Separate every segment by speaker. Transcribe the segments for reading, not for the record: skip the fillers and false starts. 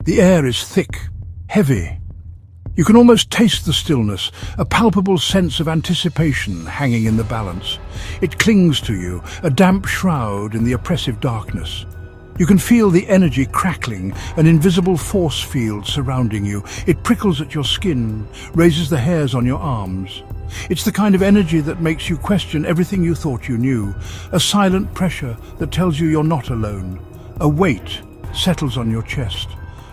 Speaker 1: The air is thick, heavy. You can almost taste the stillness, a palpable sense of anticipation hanging in the balance. It clings to you, a damp shroud in the oppressive darkness. You can feel the energy crackling, an invisible force field surrounding you. It prickles at your skin, raises the hairs on your arms. It's the kind of energy that makes you question everything you thought you knew, a silent pressure that tells you you're not alone. A weight settles on your chest,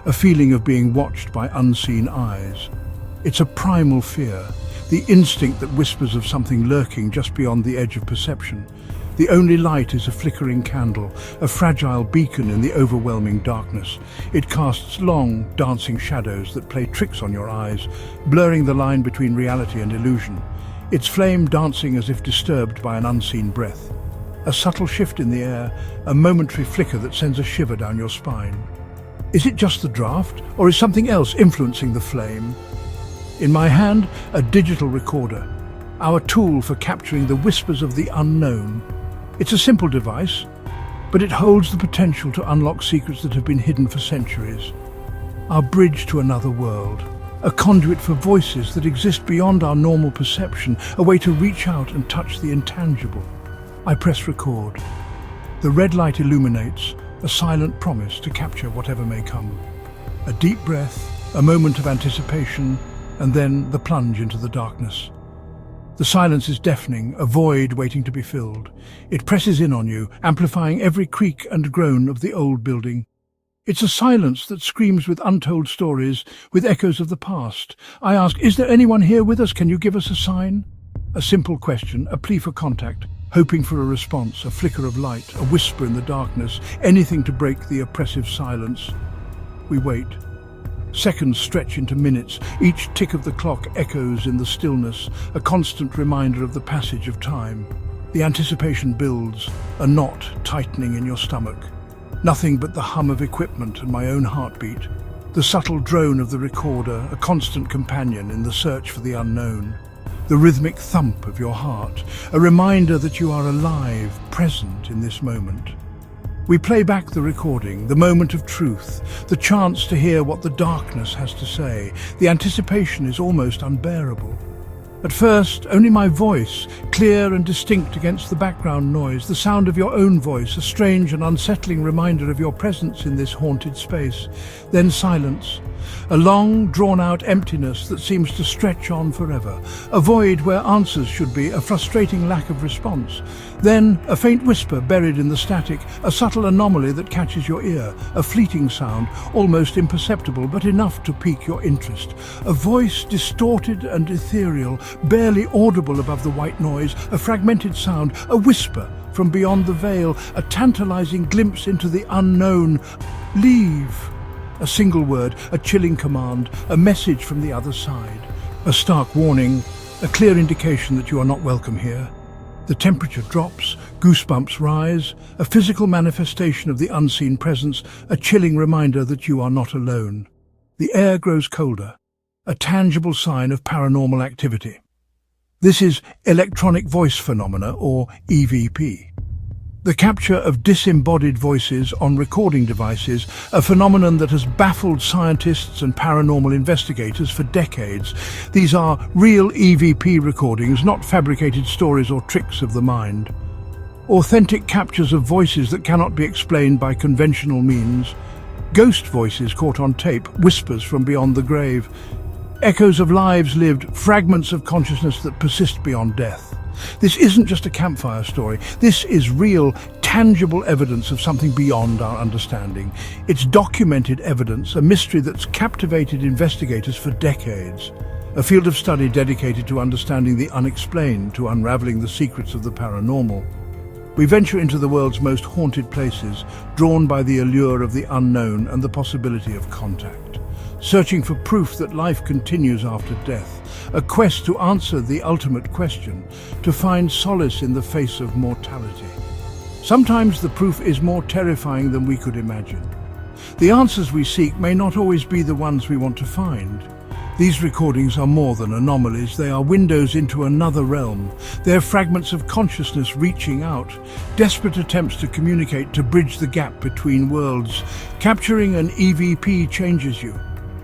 Speaker 1: a feeling of being watched by unseen eyes. It's a primal fear, the instinct that whispers of something lurking just beyond the edge of perception. The only light is a flickering candle, a fragile beacon in the overwhelming darkness. It casts long, dancing shadows that play tricks on your eyes, blurring the line between reality and illusion. Its flame dancing as if disturbed by an unseen breath. A subtle shift in the air, a momentary flicker that sends a shiver down your spine. Is it just the draft, or is something else influencing the flame? In my hand, a digital recorder, our tool for capturing the whispers of the unknown. It's a simple device, but it holds the potential to unlock secrets that have been hidden for centuries. Our bridge to another world, a conduit for voices that exist beyond our normal perception, a way to reach out and touch the intangible. I press record. The red light illuminates, a silent promise to capture whatever may come. A deep breath, a moment of anticipation, and then the plunge into the darkness. The silence is deafening, a void waiting to be filled. It presses in on you, amplifying every creak and groan of the old building. It's a silence that screams with untold stories, with echoes of the past. I ask, is there anyone here with us? Can you give us a sign? A simple question, a plea for contact, hoping for a response, a flicker of light, a whisper in the darkness, anything to break the oppressive silence. We wait. Seconds stretch into minutes. Each tick of the clock echoes in the stillness, a constant reminder of the passage of time. The anticipation builds, a knot tightening in your stomach. Nothing but the hum of equipment and my own heartbeat. The subtle drone of the recorder, a constant companion in the search for the unknown. The rhythmic thump of your heart, a reminder that you are alive, present in this moment. We play back the recording, the moment of truth, the chance to hear what the darkness has to say. The anticipation is almost unbearable. At first, only my voice, clear and distinct against the background noise, the sound of your own voice, a strange and unsettling reminder of your presence in this haunted space. Then silence, a long, drawn-out emptiness that seems to stretch on forever, a void where answers should be, a frustrating lack of response. Then a faint whisper buried in the static, a subtle anomaly that catches your ear, a fleeting sound, almost imperceptible but enough to pique your interest. A voice distorted and ethereal, barely audible above the white noise, a fragmented sound, a whisper from beyond the veil, a tantalizing glimpse into the unknown. Leave. A single word, a chilling command, a message from the other side. A stark warning, a clear indication that you are not welcome here. The temperature drops, goosebumps rise, a physical manifestation of the unseen presence, a chilling reminder that you are not alone. The air grows colder, a tangible sign of paranormal activity. This is electronic voice phenomena, or EVP. The capture of disembodied voices on recording devices, a phenomenon that has baffled scientists and paranormal investigators for decades. These are real EVP recordings, not fabricated stories or tricks of the mind. Authentic captures of voices that cannot be explained by conventional means. Ghost voices caught on tape, whispers from beyond the grave. Echoes of lives lived, fragments of consciousness that persist beyond death. This isn't just a campfire story. This is real, tangible evidence of something beyond our understanding. It's documented evidence, a mystery that's captivated investigators for decades. A field of study dedicated to understanding the unexplained, to unraveling the secrets of the paranormal. We venture into the world's most haunted places, drawn by the allure of the unknown and the possibility of contact. Searching for proof that life continues after death. A quest to answer the ultimate question, to find solace in the face of mortality. Sometimes the proof is more terrifying than we could imagine. The answers we seek may not always be the ones we want to find. These recordings are more than anomalies, they are windows into another realm. They're fragments of consciousness reaching out, desperate attempts to communicate, to bridge the gap between worlds. Capturing an EVP changes you.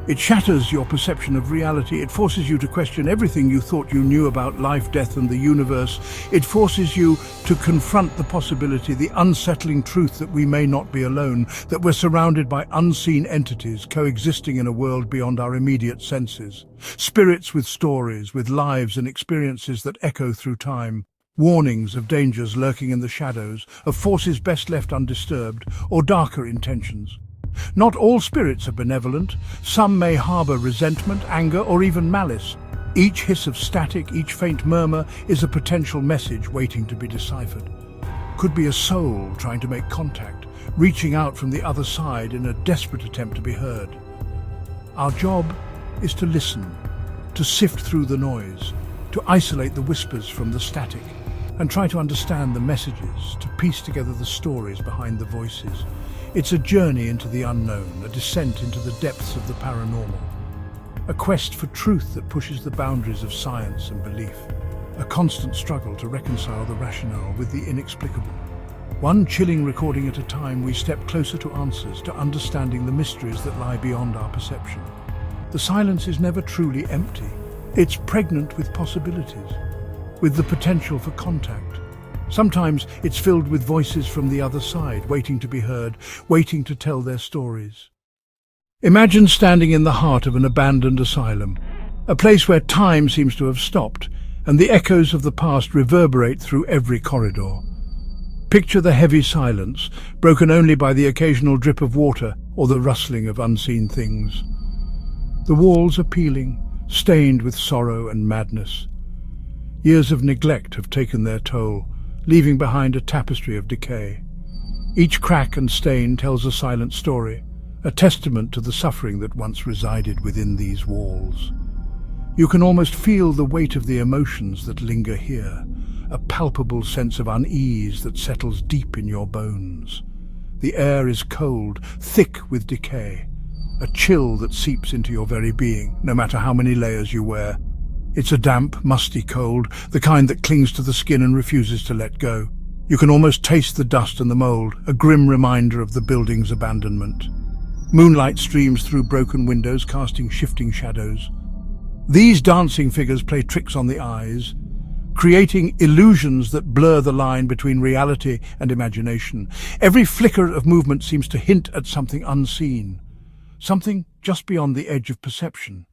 Speaker 1: It shatters your perception of reality. It forces you to question everything you thought you knew about life, death, and the universe. It forces you to confront the possibility, the unsettling truth that we may not be alone, that we're surrounded by unseen entities coexisting in a world beyond our immediate senses. Spirits with stories, with lives and experiences that echo through time. Warnings of dangers lurking in the shadows, of forces best left undisturbed, or darker intentions. Not all spirits are benevolent. Some may harbour resentment, anger, or even malice. Each hiss of static, each faint murmur is a potential message waiting to be deciphered. Could be a soul trying to make contact, reaching out from the other side in a desperate attempt to be heard. Our job is to listen, to sift through the noise, to isolate the whispers from the static, and try to understand the messages, to piece together the stories behind the voices. It's a journey into the unknown, a descent into the depths of the paranormal. A quest for truth that pushes the boundaries of science and belief. A constant struggle to reconcile the rationale with the inexplicable. One chilling recording at a time, we step closer to answers, to understanding the mysteries that lie beyond our perception. The silence is never truly empty. It's pregnant with possibilities, with the potential for contact. Sometimes it's filled with voices from the other side, waiting to be heard, waiting to tell their stories. Imagine standing in the heart of an abandoned asylum, a place where time seems to have stopped, and the echoes of the past reverberate through every corridor. Picture the heavy silence, broken only by the occasional drip of water or the rustling of unseen things. The walls are peeling, stained with sorrow and madness. Years of neglect have taken their toll, leaving behind a tapestry of decay. Each crack and stain tells a silent story, a testament to the suffering that once resided within these walls. You can almost feel the weight of the emotions that linger here, a palpable sense of unease that settles deep in your bones. The air is cold, thick with decay, a chill that seeps into your very being, no matter how many layers you wear. It's a damp, musty cold, the kind that clings to the skin and refuses to let go. You can almost taste the dust and the mold, a grim reminder of the building's abandonment. Moonlight streams through broken windows, casting shifting shadows. These dancing figures play tricks on the eyes, creating illusions that blur the line between reality and imagination. Every flicker of movement seems to hint at something unseen, something just beyond the edge of perception.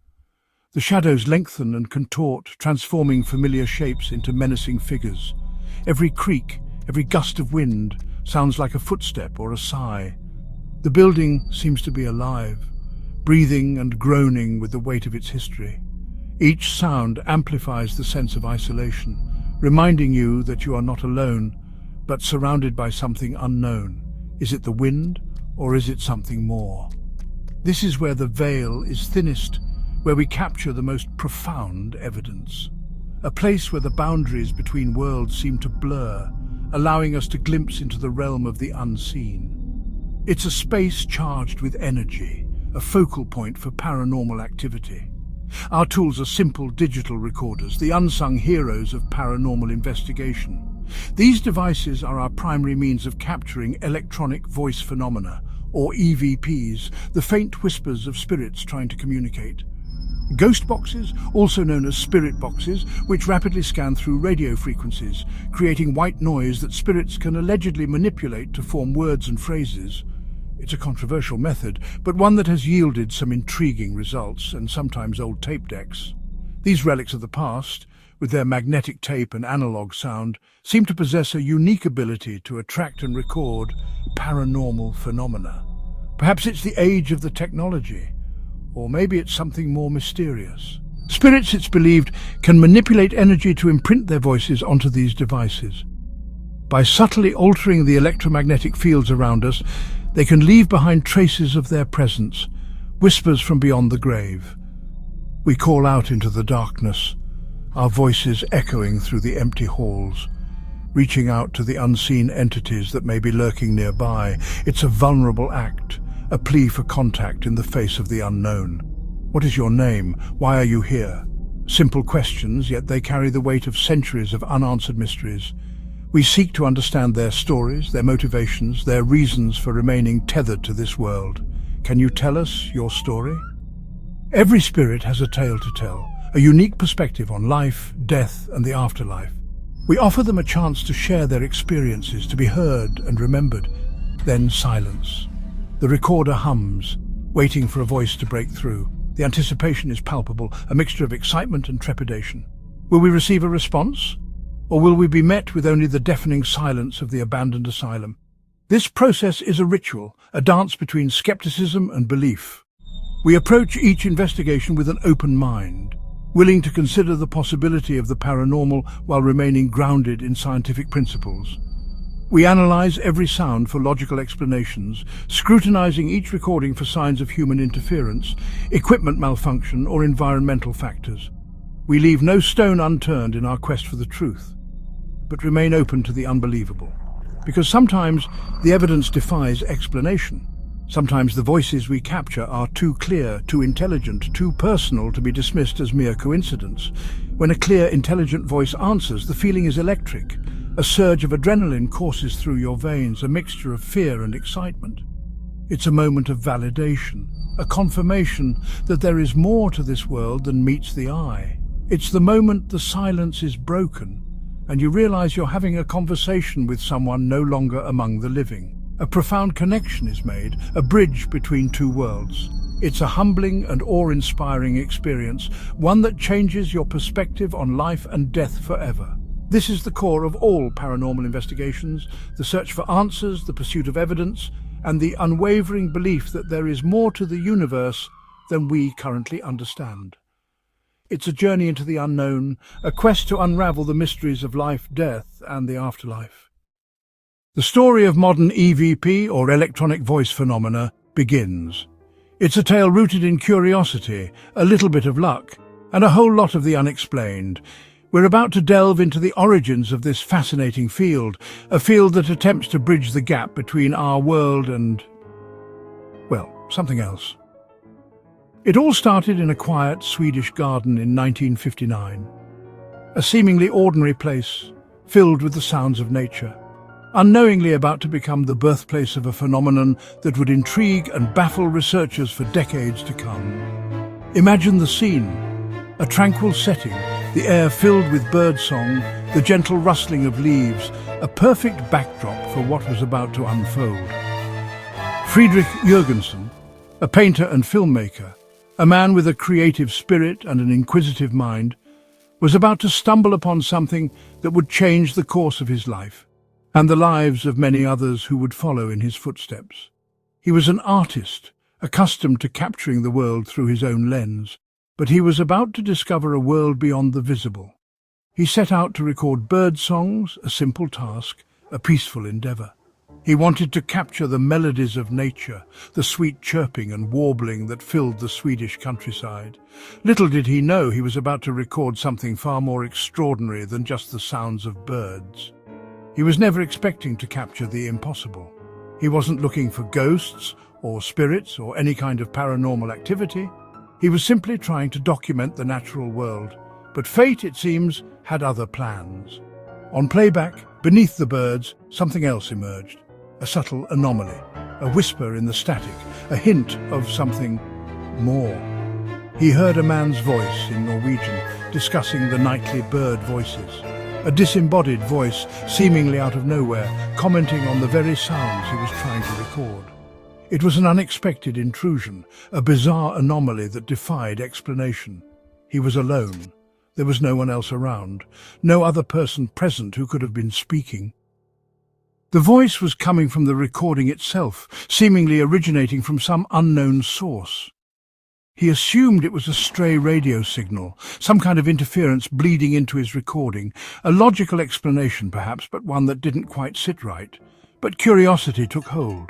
Speaker 1: The shadows lengthen and contort, transforming familiar shapes into menacing figures. Every creak, every gust of wind sounds like a footstep or a sigh. The building seems to be alive, breathing and groaning with the weight of its history. Each sound amplifies the sense of isolation, reminding you that you are not alone, but surrounded by something unknown. Is it the wind, or is it something more? This is where the veil is thinnest, where we capture the most profound evidence. A place where the boundaries between worlds seem to blur, allowing us to glimpse into the realm of the unseen. It's a space charged with energy, a focal point for paranormal activity. Our tools are simple digital recorders, the unsung heroes of paranormal investigation. These devices are our primary means of capturing electronic voice phenomena, or EVPs, the faint whispers of spirits trying to communicate. Ghost boxes, also known as spirit boxes, which rapidly scan through radio frequencies, creating white noise that spirits can allegedly manipulate to form words and phrases. It's a controversial method, but one that has yielded some intriguing results, and sometimes old tape decks. These relics of the past, with their magnetic tape and analog sound, seem to possess a unique ability to attract and record paranormal phenomena. Perhaps it's the age of the technology, or maybe it's something more mysterious. Spirits, it's believed, can manipulate energy to imprint their voices onto these devices. By subtly altering the electromagnetic fields around us, they can leave behind traces of their presence, whispers from beyond the grave. We call out into the darkness, our voices echoing through the empty halls, reaching out to the unseen entities that may be lurking nearby. It's a vulnerable act, a plea for contact in the face of the unknown. What is your name? Why are you here? Simple questions, yet they carry the weight of centuries of unanswered mysteries. We seek to understand their stories, their motivations, their reasons for remaining tethered to this world. Can you tell us your story? Every spirit has a tale to tell, a unique perspective on life, death, and the afterlife. We offer them a chance to share their experiences, to be heard and remembered. Then silence. The recorder hums, waiting for a voice to break through. The anticipation is palpable, a mixture of excitement and trepidation. Will we receive a response? Or will we be met with only the deafening silence of the abandoned asylum? This process is a ritual, a dance between skepticism and belief. We approach each investigation with an open mind, willing to consider the possibility of the paranormal while remaining grounded in scientific principles. We analyze every sound for logical explanations, scrutinizing each recording for signs of human interference, equipment malfunction, or environmental factors. We leave no stone unturned in our quest for the truth, but remain open to the unbelievable. Because sometimes the evidence defies explanation. Sometimes the voices we capture are too clear, too intelligent, too personal to be dismissed as mere coincidence. When a clear, intelligent voice answers, the feeling is electric. A surge of adrenaline courses through your veins, a mixture of fear and excitement. It's a moment of validation, a confirmation that there is more to this world than meets the eye. It's the moment the silence is broken, and you realize you're having a conversation with someone no longer among the living. A profound connection is made, a bridge between two worlds. It's a humbling and awe-inspiring experience, one that changes your perspective on life and death forever. This is the core of all paranormal investigations, the search for answers, the pursuit of evidence, and the unwavering belief that there is more to the universe than we currently understand. It's a journey into the unknown, a quest to unravel the mysteries of life, death, and the afterlife. The story of modern EVP, or electronic voice phenomena, begins. It's a tale rooted in curiosity, a little bit of luck, and a whole lot of the unexplained. We're about to delve into the origins of this fascinating field, a field that attempts to bridge the gap between our world and, well, something else. It all started in a quiet Swedish garden in 1959. A seemingly ordinary place, filled with the sounds of nature, unknowingly about to become the birthplace of a phenomenon that would intrigue and baffle researchers for decades to come. Imagine the scene, a tranquil setting, the air filled with birdsong, the gentle rustling of leaves, a perfect backdrop for what was about to unfold. Friedrich Jürgensen, a painter and filmmaker, a man with a creative spirit and an inquisitive mind, was about to stumble upon something that would change the course of his life, and the lives of many others who would follow in his footsteps. He was an artist, accustomed to capturing the world through his own lens, but he was about to discover a world beyond the visible. He set out to record bird songs, a simple task, a peaceful endeavor. He wanted to capture the melodies of nature, the sweet chirping and warbling that filled the Swedish countryside. Little did he know he was about to record something far more extraordinary than just the sounds of birds. He was never expecting to capture the impossible. He wasn't looking for ghosts or spirits or any kind of paranormal activity. He was simply trying to document the natural world. But fate, it seems, had other plans. On playback, beneath the birds, something else emerged. A subtle anomaly, a whisper in the static, a hint of something more. He heard a man's voice in Norwegian, discussing the nightly bird voices. A disembodied voice, seemingly out of nowhere, commenting on the very sounds he was trying to record. It was an unexpected intrusion, a bizarre anomaly that defied explanation. He was alone. There was no one else around, no other person present who could have been speaking. The voice was coming from the recording itself, seemingly originating from some unknown source. He assumed it was a stray radio signal, some kind of interference bleeding into his recording, a logical explanation perhaps, but one that didn't quite sit right. But curiosity took hold.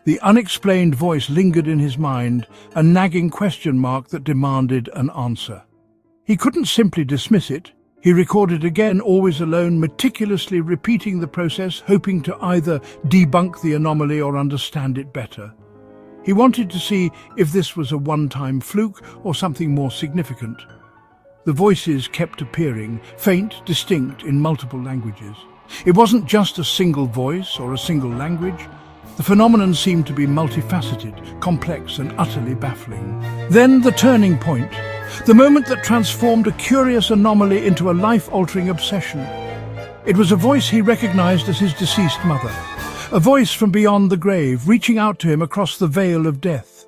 Speaker 1: The unexplained voice lingered in his mind, a nagging question mark that demanded an answer. He couldn't simply dismiss it. He recorded again, always alone, meticulously repeating the process, hoping to either debunk the anomaly or understand it better. He wanted to see if this was a one-time fluke or something more significant. The voices kept appearing, faint, distinct, in multiple languages. It wasn't just a single voice or a single language. The phenomenon seemed to be multifaceted, complex, and utterly baffling. Then the turning point, the moment that transformed a curious anomaly into a life-altering obsession. It was a voice he recognized as his deceased mother, a voice from beyond the grave, reaching out to him across the veil of death.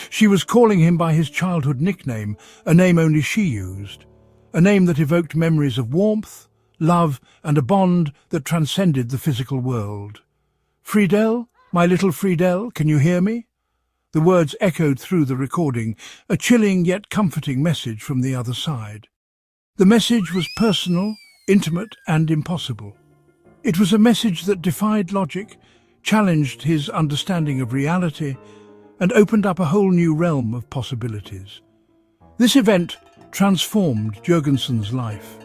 Speaker 1: She was calling him by his childhood nickname, a name only she used, a name that evoked memories of warmth, love, and a bond that transcended the physical world. "Friedel, my little Friedel, can you hear me?" The words echoed through the recording, a chilling yet comforting message from the other side. The message was personal, intimate, and impossible. It was a message that defied logic, challenged his understanding of reality, and opened up a whole new realm of possibilities. This event transformed Jurgensen's life.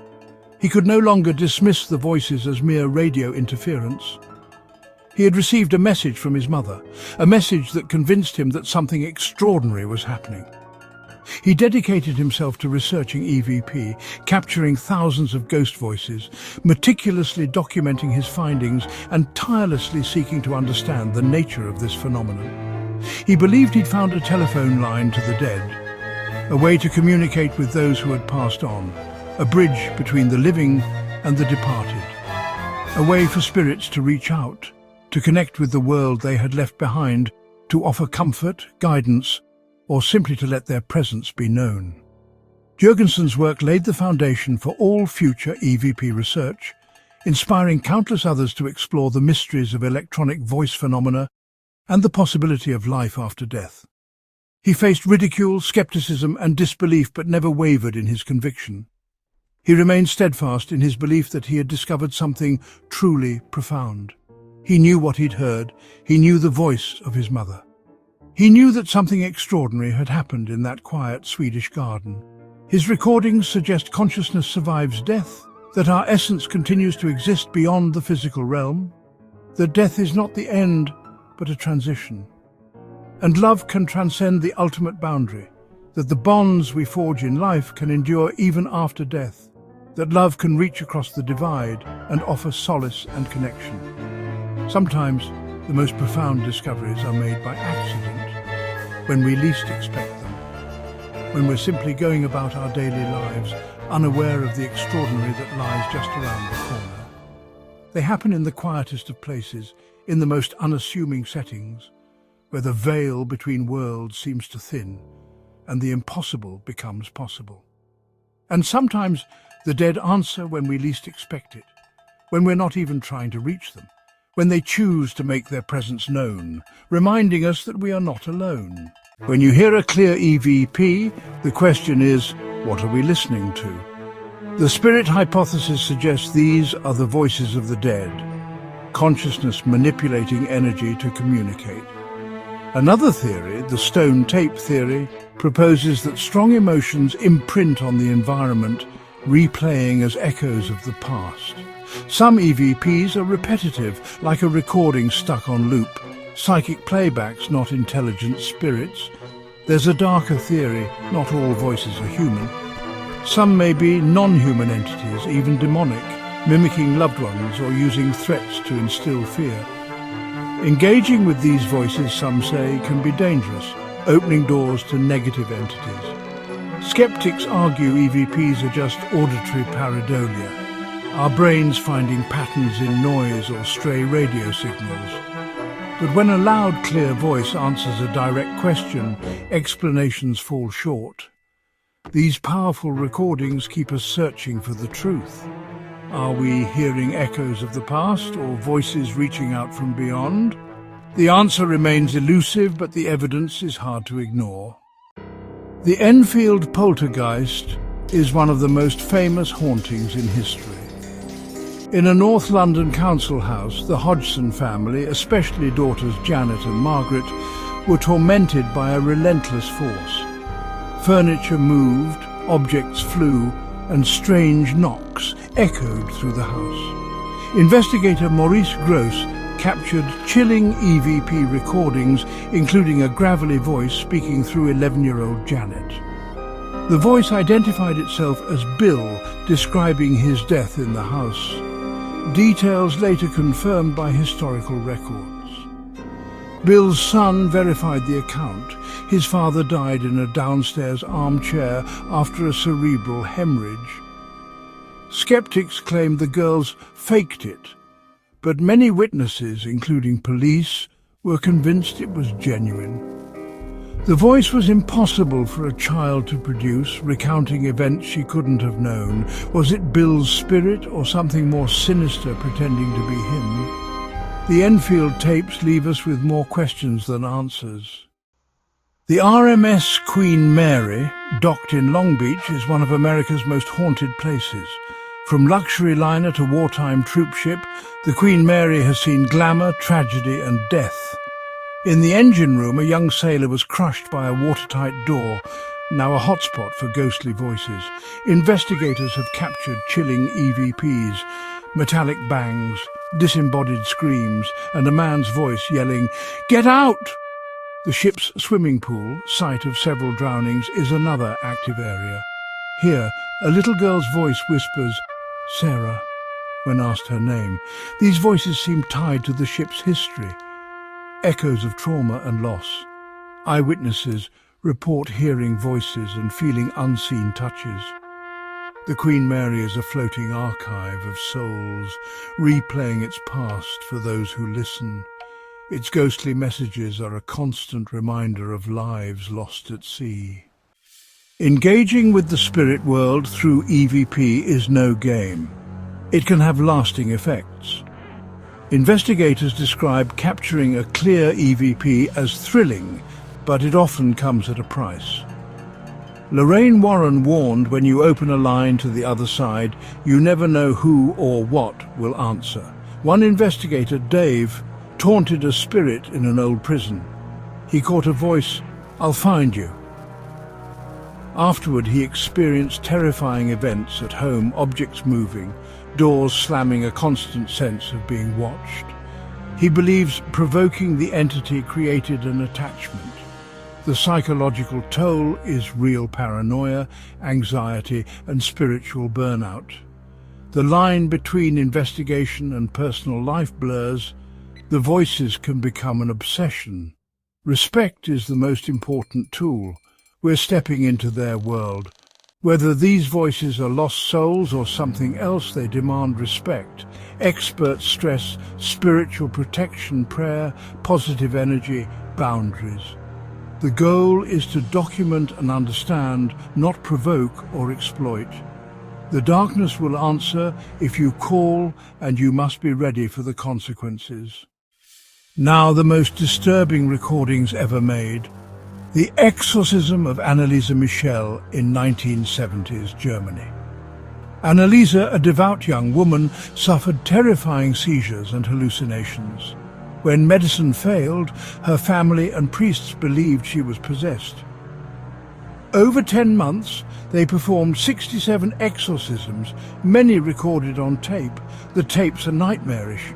Speaker 1: He could no longer dismiss the voices as mere radio interference. He had received a message from his mother, a message that convinced him that something extraordinary was happening. He dedicated himself to researching EVP, capturing thousands of ghost voices, meticulously documenting his findings, and tirelessly seeking to understand the nature of this phenomenon. He believed he'd found a telephone line to the dead, a way to communicate with those who had passed on, a bridge between the living and the departed, a way for spirits to reach out, to connect with the world they had left behind, to offer comfort, guidance, or simply to let their presence be known. Jurgensen's work laid the foundation for all future EVP research, inspiring countless others to explore the mysteries of electronic voice phenomena and the possibility of life after death. He faced ridicule, skepticism, and disbelief, but never wavered in his conviction. He remained steadfast in his belief that he had discovered something truly profound. He knew what he'd heard. He knew the voice of his mother. He knew that something extraordinary had happened in that quiet Swedish garden. His recordings suggest consciousness survives death, that our essence continues to exist beyond the physical realm, that death is not the end, but a transition. And love can transcend the ultimate boundary, that the bonds we forge in life can endure even after death, that love can reach across the divide and offer solace and connection. Sometimes the most profound discoveries are made by accident, when we least expect them, when we're simply going about our daily lives, unaware of the extraordinary that lies just around the corner. They happen in the quietest of places, in the most unassuming settings, where the veil between worlds seems to thin, and the impossible becomes possible. And sometimes the dead answer when we least expect it, when we're not even trying to reach them, when they choose to make their presence known, reminding us that we are not alone. When you hear a clear EVP, the question is, what are we listening to? The spirit hypothesis suggests these are the voices of the dead, consciousness manipulating energy to communicate. Another theory, the stone tape theory, proposes that strong emotions imprint on the environment, replaying as echoes of the past. Some EVPs are repetitive, like a recording stuck on loop. Psychic playbacks, not intelligent spirits. There's a darker theory, not all voices are human. Some may be non-human entities, even demonic, mimicking loved ones or using threats to instill fear. Engaging with these voices, some say, can be dangerous, opening doors to negative entities. Skeptics argue EVPs are just auditory pareidolia, our brains finding patterns in noise or stray radio signals. But when a loud, clear voice answers a direct question, explanations fall short. These powerful recordings keep us searching for the truth. Are we hearing echoes of the past or voices reaching out from beyond? The answer remains elusive, but the evidence is hard to ignore. The Enfield poltergeist is one of the most famous hauntings in history. In a North London council house, the Hodgson family, especially daughters Janet and Margaret, were tormented by a relentless force. Furniture moved, objects flew, and strange knocks echoed through the house. Investigator Maurice Gross captured chilling EVP recordings, including a gravelly voice speaking through 11-year-old Janet. The voice identified itself as Bill, describing his death in the house. Details later confirmed by historical records. Bill's son verified the account. His father died in a downstairs armchair after a cerebral hemorrhage. Skeptics claimed the girls faked it, but many witnesses, including police, were convinced it was genuine. The voice was impossible for a child to produce, recounting events she couldn't have known. Was it Bill's spirit or something more sinister pretending to be him? The Enfield tapes leave us with more questions than answers. The RMS Queen Mary, docked in Long Beach, is one of America's most haunted places. From luxury liner to wartime troop ship, the Queen Mary has seen glamour, tragedy and death. In the engine room, a young sailor was crushed by a watertight door, now a hotspot for ghostly voices. Investigators have captured chilling EVPs, metallic bangs, disembodied screams, and a man's voice yelling, "Get out!" The ship's swimming pool, site of several drownings, is another active area. Here, a little girl's voice whispers, "Sarah," when asked her name. These voices seem tied to the ship's history. Echoes of trauma and loss. Eyewitnesses report hearing voices and feeling unseen touches. The Queen Mary is a floating archive of souls, replaying its past for those who listen. Its ghostly messages are a constant reminder of lives lost at sea. Engaging with the spirit world through EVP is no game. It can have lasting effects. Investigators describe capturing a clear EVP as thrilling, but it often comes at a price. Lorraine Warren warned, when you open a line to the other side, you never know who or what will answer. One investigator, Dave, taunted a spirit in an old prison. He caught a voice, "I'll find you." Afterward, he experienced terrifying events at home, objects moving, doors slamming, a constant sense of being watched. He believes provoking the entity created an attachment. The psychological toll is real paranoia, anxiety, and spiritual burnout. The line between investigation and personal life blurs. The voices can become an obsession. Respect is the most important tool. We're stepping into their world. Whether these voices are lost souls or something else, they demand respect. Experts stress spiritual protection, prayer, positive energy, boundaries. The goal is to document and understand, not provoke or exploit. The darkness will answer if you call, and you must be ready for the consequences. Now the most disturbing recordings ever made. The exorcism of Anneliese Michel in 1970s Germany. Anneliese, a devout young woman, suffered terrifying seizures and hallucinations. When medicine failed, her family and priests believed she was possessed. Over 10 months, they performed 67 exorcisms, many recorded on tape. The tapes are nightmarish,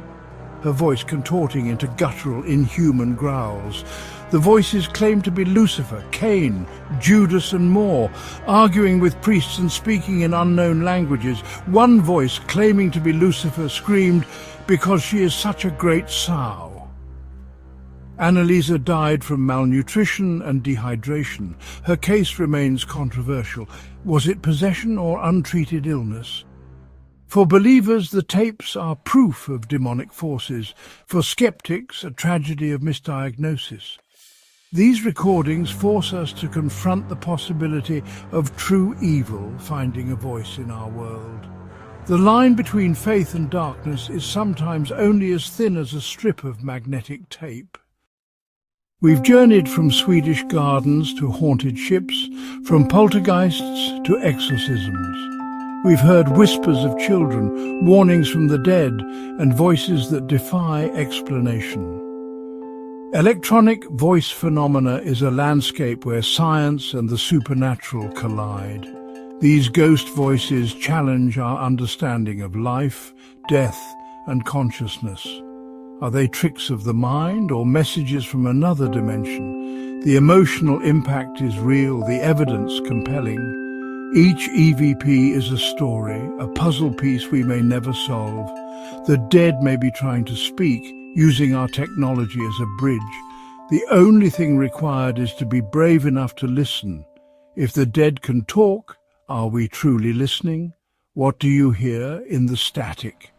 Speaker 1: her voice contorting into guttural, inhuman growls. The voices claimed to be Lucifer, Cain, Judas and more, arguing with priests and speaking in unknown languages. One voice, claiming to be Lucifer, screamed, "Because she is such a great sow." Anneliese died from malnutrition and dehydration. Her case remains controversial. Was it possession or untreated illness? For believers, the tapes are proof of demonic forces. For skeptics, a tragedy of misdiagnosis. These recordings force us to confront the possibility of true evil finding a voice in our world. The line between faith and darkness is sometimes only as thin as a strip of magnetic tape. We've journeyed from Swedish gardens to haunted ships, from poltergeists to exorcisms. We've heard whispers of children, warnings from the dead, and voices that defy explanation. Electronic voice phenomena is a landscape where science and the supernatural collide. These ghost voices challenge our understanding of life, death, and consciousness. Are they tricks of the mind or messages from another dimension? The emotional impact is real, the evidence compelling. Each EVP is a story, a puzzle piece we may never solve. The dead may be trying to speak, using our technology as a bridge. The only thing required is to be brave enough to listen. If the dead can talk, are we truly listening? What do you hear in the static?